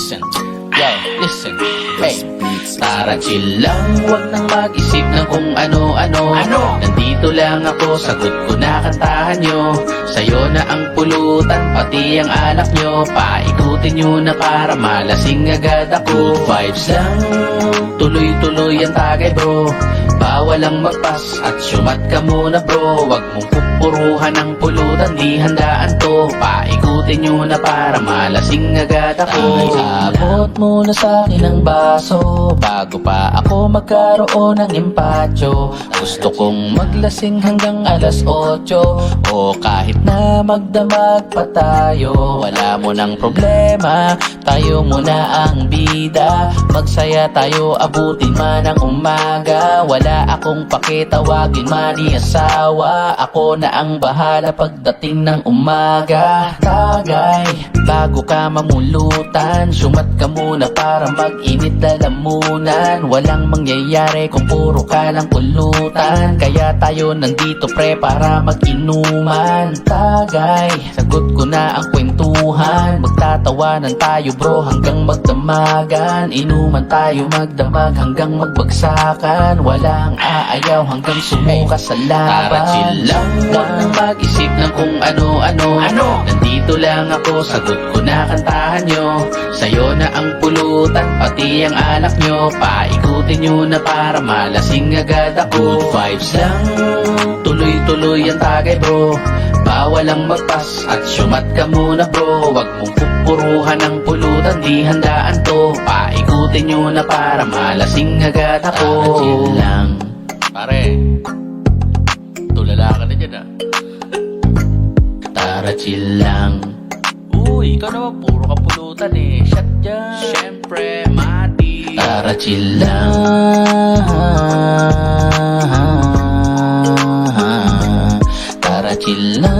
Listen, yo, listen, hey. Tara chill lang, wag nang mag-isip ng kung ano-ano. Nandito lang ako, sagot ko na kantahan nyo. Sa'yo na ang pulutan, pati ang alak nyo. Paikutin nyo na para malasing agad ako. Good vibes lang, tuloy-tuloy ang tagay bro. Bawal ang magpas at syumat ka muna bro. Wag mong pupuruhan ang pulutan, di handaan to. Paikutin nyo na para malasing agad ako. Abot muna sa akin ang baso bago pa ako magkaroon ng empatyo. Gusto kong maglasing hanggang alas 8 o kahit na magdamag pa tayo. Wala mo ng problema, tayo muna ang bida. Magsaya tayo, abutin man ang umaga. Wala akong pakitawagin man ni asawa. Ako na ang bahala pagdating ng umaga. Tagay, bago ka mamulutan, syumat ka muna para mag-init lalamunan. Walang mangyayari kung puro ka lang pulutan. Kaya tayo nandito pre para mag-inuman. Tagay, sagot ko na ang kwentuhan. Magtatawanan tayo bro hanggang magdamagan. Inuman tayo magdamag hanggang magbagsakan. Walang aayaw hanggang sumuka sa laban. Tara chill lang, wag nang mag-isip ng kung ano-ano. Nandito lang ako, sagot ko na kantahan nyo. Sa'yo na ang pulutan, pati ang alak nyo. Paikutin nyo na para malasing agad ako. Good vibes lang, tuloy-tuloy ang tagay bro. Bawal ang magpas at syumat ka muna bro. Wag mong pupuruhan ang pulutan, di handaan to. Paikutin nyo na para malasing agad ako. Tara chill lang, pare, tulala ka na dyan ah. Tara chill lang. Uy, ikaw naman puro ka pulutan eh. Shot dyan, syempre mati. Tara chill lang. Tara chill lang.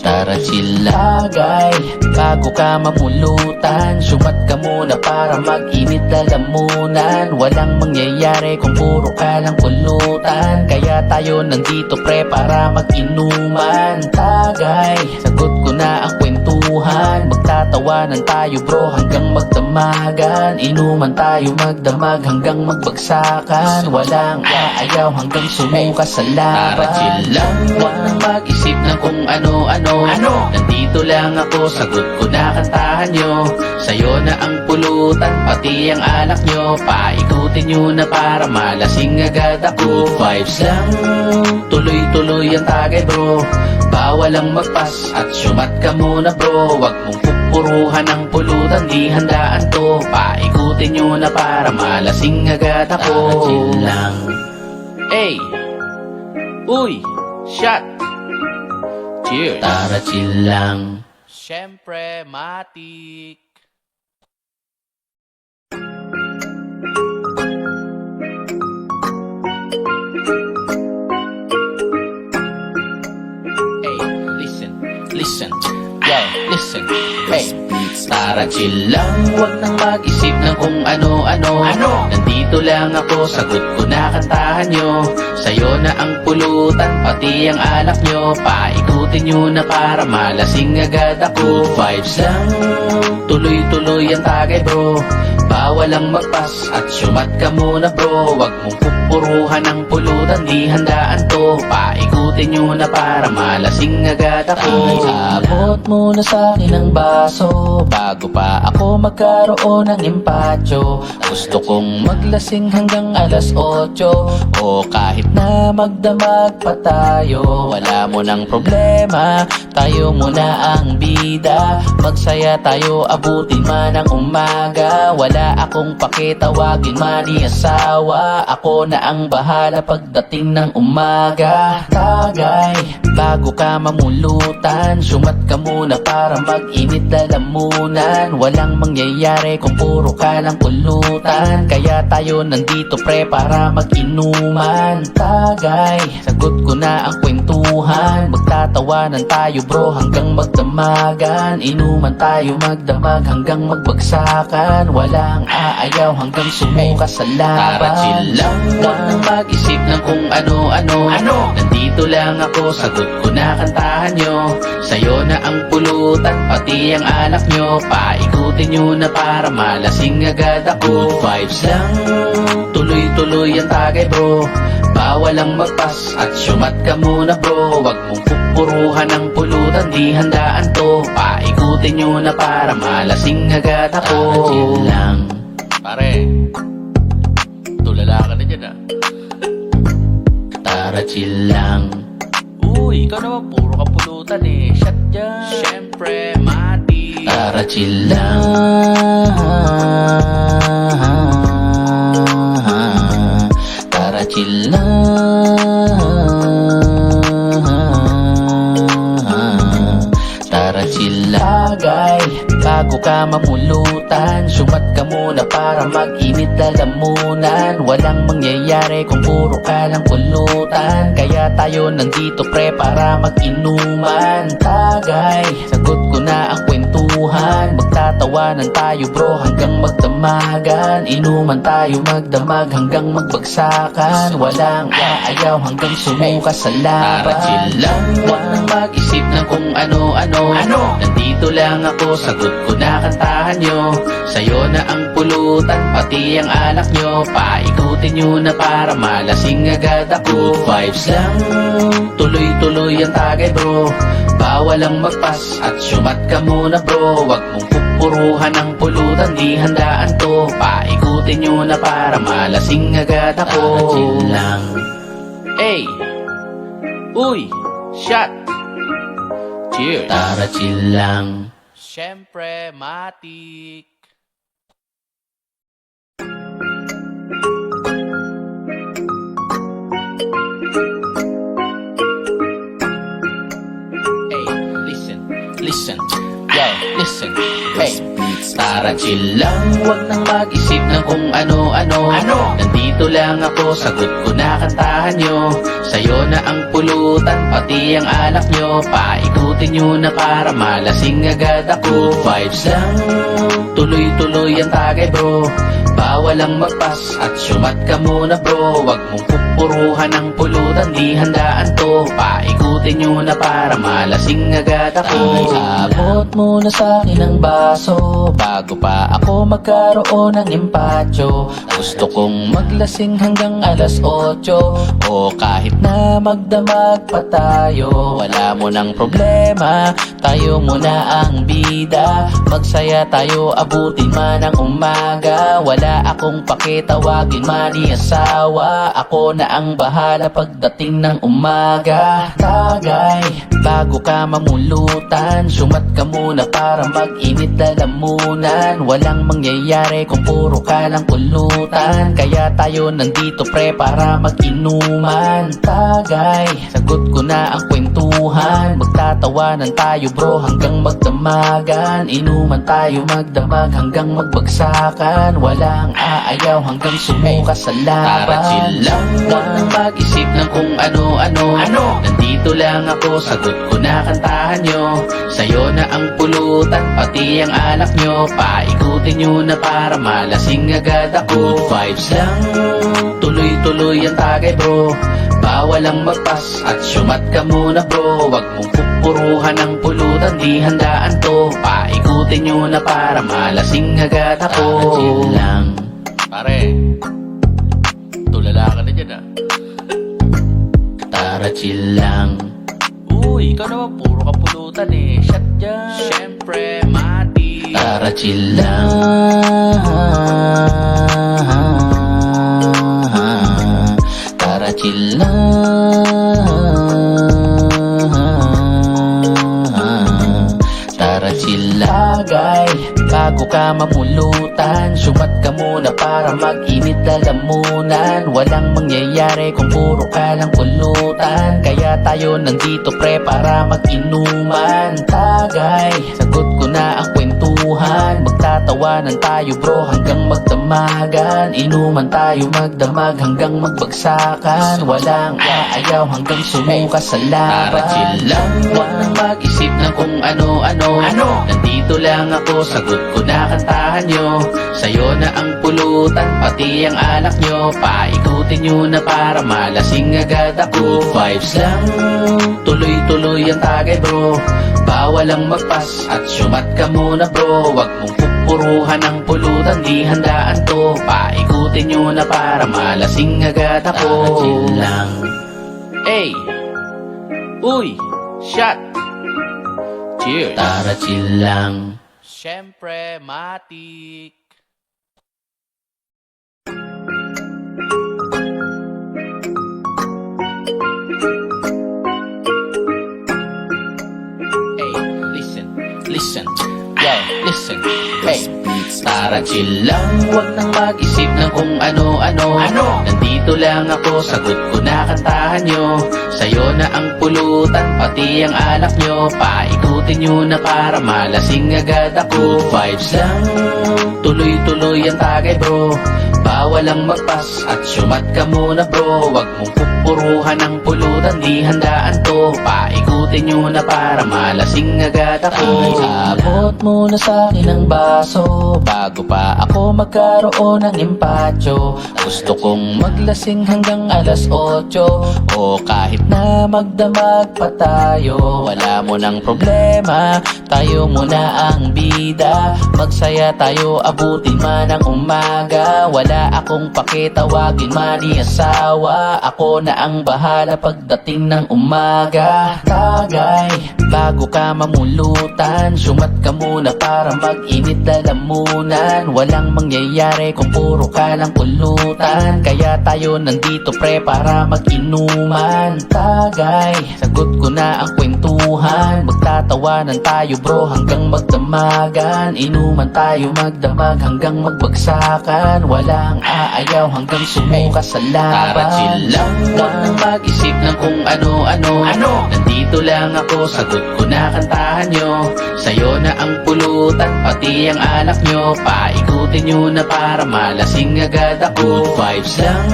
Tara chill lagay, bago ka mamulutan, syumat ka muna para mag-init lalamunan. Walang mangyayari kung puro ka lang pulutan. Kaya tayo nandito pre para mag-inuman. Tagay, sagot ko na ang kwentuhan. Magtatawanan tayo bro hanggang magdamagan. Inuman tayo magdamag hanggang magbagsakan. Walang aayaw hanggang sumuka sa laban. Tara chill lang, wag nang mag-isip ng kung ano-ano. Nandito lang ako, sagot ko na kantahan nyo. Sa'yo na ang pulutan, pati ang alak nyo. Paikutin nyo na para malasing agad ako. Good vibes lang, tuloy-tuloy ang tagay bro. Bawal ang magpas at syumat ka muna bro. Wag mong pupuruhan ang pulutan, di handaan to. Paikutin nyo na para malasing agad ako. Tara chill lang. Hey, uy, shot. Cheers. Tara chill lang. Syempre matik. Hey, listen, yo, listen, hey. Tara chill lang, wag nang mag-isip ng kung ano-ano. Nandito lang ako, sagot ko na kantahan nyo. Sa'yo na ang pulutan, pati ang alak nyo. Paikutin nyo na para malasing agad ako. Good vibes lang, tuloy-tuloy ang tagay bro. Bawal ang magpas at syumat ka muna bro. Wag mong pupuruhan ang pulutan, di handaan to. Paikutin nyo na para malasing agad ako. Abot muna sa akin ang baso bago pa ako magkaroon ng empatyo. Gusto kong maglasing hanggang alas 8 o kahit na magdamag pa tayo. Wala mo ng problema, tayo muna ang bida. Magsaya tayo, abutin man ang umaga. Wala akong pakitawagin man ni asawa. Ako na ang bahala pagdating ng umaga. Tagay, bago ka mamulutan, syumat ka muna para mag-init lalamunan. Walang mangyayari kung puro ka lang pulutan. Kaya tayo nandito pre para mag-inuman. Tagay, sagot ko na ang kwentuhan. Magtatawanan tayo bro hanggang magdamagan. Inuman tayo magdamagan. magdamag hanggang magbagsakan. Walang aayaw hanggang sumuka sa laban. Tara chill lang, huwag nang mag-isip ng kung ano-ano. Nandito lang ako, sagot ko na kantahan nyo. Sa'yo na ang pulutan, pati ang alak nyo. Paikutin nyo na para malasing agad ako. Good vibes lang, tuloy-tuloy ang tagay bro. Bawal ang magpas at syumat ka muna bro. Wag mong pupuruhan ng pulutan, di handaan to. Paikutin nyo na para malasing agad ako. Tara chill lang. Pare, tulala ka na dyan ah. Tara chill lang. Uy, ikaw naman puro ka pulutan eh. Shot dyan. Siyempre, mati. Tara chill lang. Tara chill lang. Tara chill lagay. Bago ka mamulutan, syumat ka muna para mag-init lalamunan. Walang mangyayari kung puro ka lang pulutan. Kaya tayo nandito pre para mag-inuman. Tagay, sagot ko na ang kwentuhan. Magtatawanan tayo bro hanggang magdamagan. Inuman tayo magdamag hanggang magbagsakan. Walang aayaw hanggang sumuka sa laban. Tara chill lang, huwag nang mag-isip ng kung ano-ano. Nandito lang ako, sagot ko na kantahan nyo. Sa'yo na ang pulutan, pati ang alak nyo. Paikutin nyo na para malasing agad ako. Good vibes lang, tuloy-tuloy ang tagay bro. Bawal ang magpas at syumat ka muna bro. Wag mong pupuruhan ng pulutan, di handaan to. Paikutin nyo na para malasing agad ako. Tara chill lang. Hey, uy, shot. Cheers. Tara chill lang. Siyempre, matik. Hey, listen. Yo, listen. Hey, tara chill lang, huwag nang mag-isip ng kung ano-ano. Nandito lang ako, sagot ko na kantahan nyo. Sa'yo na ang pulutan, pati ang alak nyo. Paikutin nyo na para malasing agad ako. Good vibes lang, tuloy-tuloy ang tagay bro. Bawal ang magpas at syumat ka muna bro. Wag mong pupuruhan ng pulutan, di handaan to. Paikutin nyo na para malasing agad ako. Abot muna sa akin ang baso bago pa ako magkaroon ng empatyo. Gusto kong maglasing hanggang alas 8 o kahit na magdamag pa tayo. Wala mo ng problema, tayo muna ang bida. Magsaya tayo, abutin man ang umaga. Wala akong pakitawagin man ni asawa. Ako na ang bahala pagdating ng umaga. Tagay, bago ka mamulutan, syumat ka muna para mag-init lalamunan. Walang mangyayari kung puro ka lang pulutan. Kaya tayo nandito pre para mag-inuman. Tagay, sagot ko na ang kwentuhan. Magtatawanan tayo bro hanggang magdamagan. Inuman tayo magdamag hanggang magbagsakan. Walang aayaw hanggang sumuka sa laban. Tara chill lang, huwag nang mag-isip ng kung ano-ano. Nandito lang ako, sagot ko na kantahan nyo. Sa'yo na ang pulutan, pati ang alak nyo. Paikutin nyo na para malasing agad ako. Good vibes lang, tuloy-tuloy ang tagay bro. Bawal ang magpas at syumat ka muna bro. Wag mong pupuruhan ng pulutan, di handaan to. Paikutin nyo na para malasing agad ako. Tara chill lang. Pare, tulala ka na dyan ah. Tara chill lang. Uy, ikaw naman puro ka pulutan eh. Shot dyan. Siyempre, mati. Tara chill lang. Tara chill lang. Tara chill lagay. Bago ka mamulutan, syumat ka muna para mag-init lalamunan. Walang mangyayari kung puro ka lang pulutan. Kaya tayo nandito pre para mag-inuman. Tagay, sagot ko na ang kwentuhan. kwentuhan, magtatawanan tayo bro hanggang magdamagan. Inuman tayo magdamag hanggang magbagsakan. Walang aayaw hanggang sumuka sa laban. Tara chill lang, huwag nang mag-isip ng kung ano-ano. Nandito lang ako, sagot ko na kantahan nyo. Sa'yo na ang pulutan, pati ang alak nyo. Paikutin nyo na para malasing agad ako. Good vibes lang, tuloy-tuloy ang tagay bro. Bawal ang magpas at syumat ka muna bro. Wag mong pupuruhan ng pulutan, di handaan to. Paikutin nyo na para malasing agad ako. Tara chill lang. Hey! Uy! Shot! Cheers! Tara chill lang. Siyempre, matik. Listen, yo, listen, hey. Tara chill lang, huwag nang mag-isip ng kung ano-ano. Nandito lang ako, sagot ko na kantahan nyo. Sa'yo na ang pulutan, pati ang alak nyo. Paikutin nyo na para malasing agad ako. Good vibes lang, tuloy-tuloy ang tagay bro. Bawal ang magpas at syumat ka muna bro. Wag mong pupuruhan ng pulutan, di handaan to. Paikutin nyo na para malasing agad ako. Abot muna sa'kin ang baso bago pa ako magkaroon ng empatyo. Gusto kong maglasing hanggang alas 8 o kahit na magdamag pa tayo. Wala mo ng problema, tayo muna ang bida. Magsaya tayo, abutin man ang umaga. Wala akong pakitawagin man ni asawa. Ako na ang bahala pagdating ng umaga. Tagay, bago ka mamulutan, syumat ka muna para mag-init lalamunan. Walang mangyayari kung puro ka lang pulutan. Kaya tayo nandito pre para mag-inuman. Tagay, sagot ko na ang kwentuhan, magtatawanan tayo bro hanggang magdamagan. Inuman tayo magdamag hanggang magbagsakan. Walang aayaw hanggang sumuka sa laban. Tara chill lang, huwag nang mag-isip ng kung ano-ano. Nandito lang ako, sagot ko na kantahan nyo. Sa'yo na ang pulutan, pati ang alak nyo. Paikutin nyo na para malasing agad ako. Good vibes lang,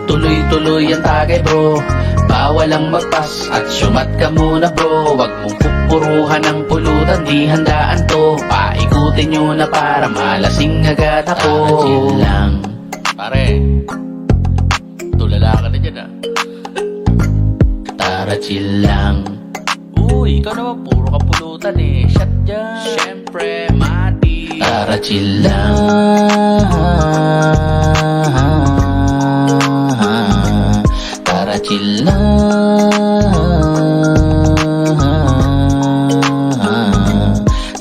tuloy-tuloy ang tagay bro. Bawal ang magpas at syumat ka muna bro. Wag mong pupuruhan ng pulutan, di handaan to. Paikutin nyo na para malasing agad ako. Tara chill lang. Pare, tulala ka na dyan ah. Tara chill lang. Uy, ikaw naman puro ka pulutan eh. Shot dyan. Siyempre, mati. Tara chill lang. Tara chill lang.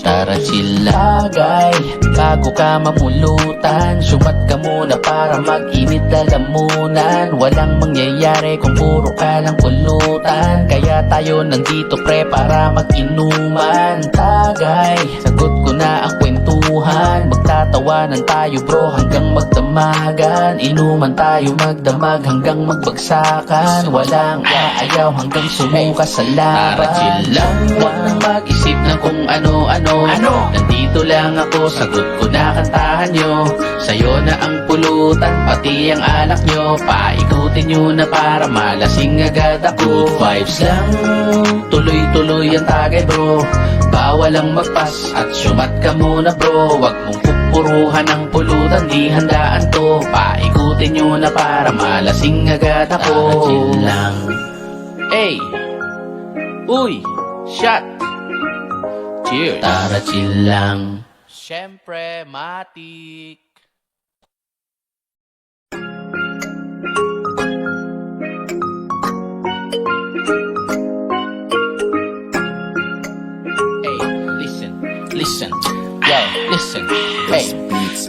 Tara chill lang. Tagay, bago ka mamulutan, syumat ka muna para mag-init lalamunan. Walang mangyayari kung puro ka lang pulutan. Kaya tayo nandito pre para mag-inuman. Tagay, sagot ko na ang kwentuhan, magtatawanan tayo bro hanggang magdamagan. Inuman tayo magdamag hanggang magbagsakan. Walang aayaw hanggang sumuka sa laban. Tara chill lang, huwag nang mag-isip ng kung ano-ano. Nandito lang ako, sagot ko na kantahan nyo. Sa'yo na ang pulutan, pati ang alak nyo. Paikutin nyo na para malasing agad ako. Good vibes lang, tuloy-tuloy ang tagay bro. Bawal ang magpas at syumat ka muna bro. Wag mong pupuruhan ng pulutan, di handaan to. Paikutin nyo na para malasing agad ako. Tara chill lang. Hey! Uy! Shot! Cheers! Tara chill lang. Siyempre, matik. Hey, listen, yo, listen, hey.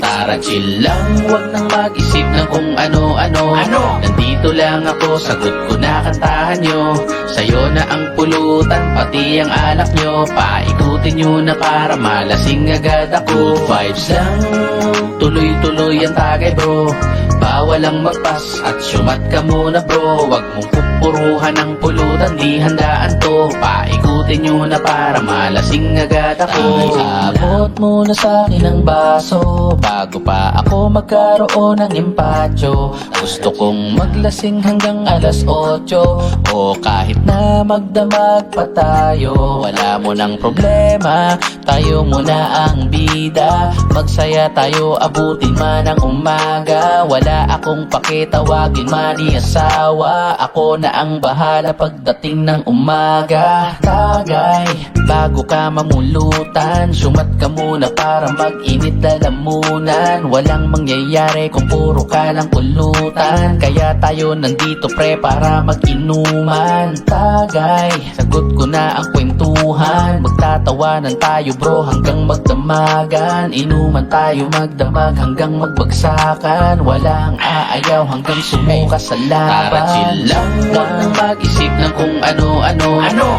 Tara chill lang, huwag nang mag-isip ng kung ano-ano. Nandito lang ako, sagot ko na kantahan nyo. Sa'yo na ang pulutan, pati ang alak nyo. Paikutin nyo na para malasing agad ako. Good vibes lang, tuloy-tuloy ang tagay bro. Bawal ang magpas at syumat ka muna bro. Wag mong pupuruhan ng pulutan, di handaan to. Paikutin nyo na para malasing agad ako. Abot muna sa akin ang baso bago pa ako magkaroon ng empatyo. Gusto kong maglasing hanggang alas 8 o kahit na magdamag pa tayo. Wala mo ng problema, tayo muna ang bida. Magsaya tayo, abutin man ang umaga. Wala akong pakitawagin man ni asawa. Ako na ang bahala pagdating ng umaga. Tagay, bago ka mamulutan, syumat ka muna para mag-init lalamunan. Walang mangyayari kung puro ka lang pulutan. Kaya tayo nandito pre para mag-inuman. Tagay, sagot ko na ang kwentuhan. Magtatawanan tayo bro hanggang magdamagan. Inuman tayo magdamag hanggang magbagsakan. Walang aayaw hanggang sumuka sa laban. Tara chill lang, wag nang mag-isip ng kung ano-ano.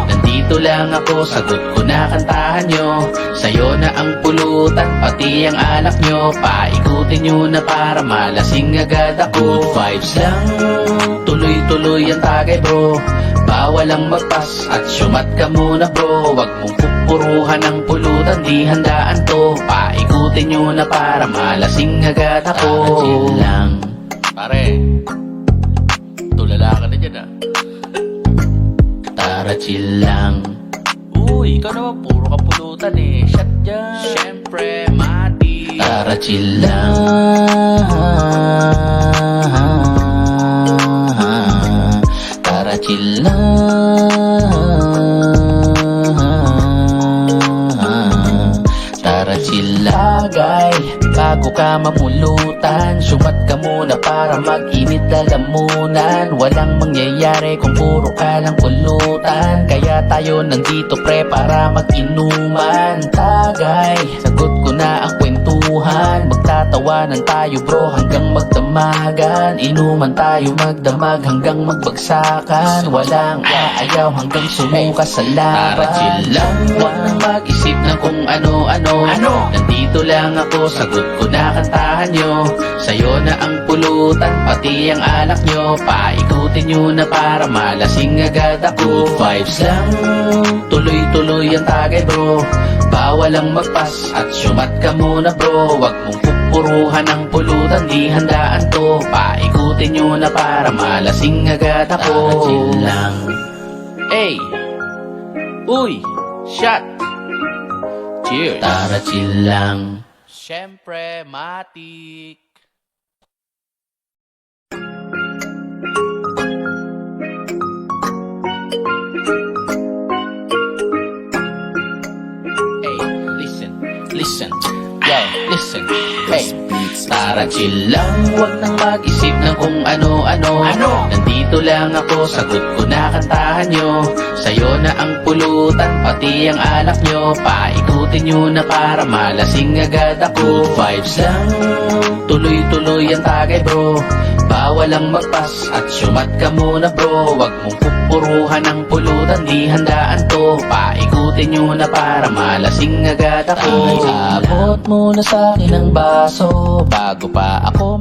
Nandito lang ako, sagot ko na kantahan nyo. Sa'yo na ang pulutan, pati ang alak nyo. Paikutin nyo na para malasing agad ako. Good vibes lang, tuloy-tuloy ang tagay bro. Bawal ang magpas at syumat ka muna bro. Wag mong pupuruhan ng pulutan, di handaan to. Paikutin nyo na para malasing agad ako. Tara chill lang. Pare, tulala ka na dyan ah. Tara chill lang. Uy, ikaw naman puro ka pulutan eh. Shot dyan. Siyempre, mati. Tara chill lang. Tara chill lang. Tara chill lagay, bago ka mamulutan. Syumat ka muna para mag-init lalamunan. Walang mangyayari kung puro ka lang pulutan. Kaya tayo nandito pre para mag-inuman. Tagay, sagot ko na ang kwentuhan. Magtatawanan tayo bro hanggang magdamagan. Inuman tayo magdamag hanggang magbagsakan. Walang aayaw hanggang sumuka sa laban. Tara chill lang, wag nang mag-isip ng kung ano-ano. Nandito lang ako, sagot ko na kantahan nyo. Sa'yo na ang pulutan, pati ang alak nyo. Paikutin nyo na para malasing agad ako. Good vibes lang, tuloy-tuloy ang tagay bro. Bawal ang magpas at syumat ka muna bro. Wag mong pupuruhan ng pulutan, di handaan to. Paikutin nyo na para malasing agad ako. Tara chill lang. Hey, uy, shot. Cheers. Tara chill lang. Siyempre, matik. Hey, listen. Yo, listen. Hey, tara chill lang, wag nang mag-isip ng kung ano-ano. Nandito lang ako, sagot ko na kantahan nyo. Sa'yo na ang pulutan, pati ang alak nyo. Paikutin nyo na para malasing agad ako. Good vibes lang, tuloy-tuloy ang tagay bro. Bawal ang magpas at syumat ka muna bro. Wag mong pupuruhan ng pulutan, di handaan to. Paikutin nyo na para malasing agad ako. Abot muna sa akin ang baso bago pa ako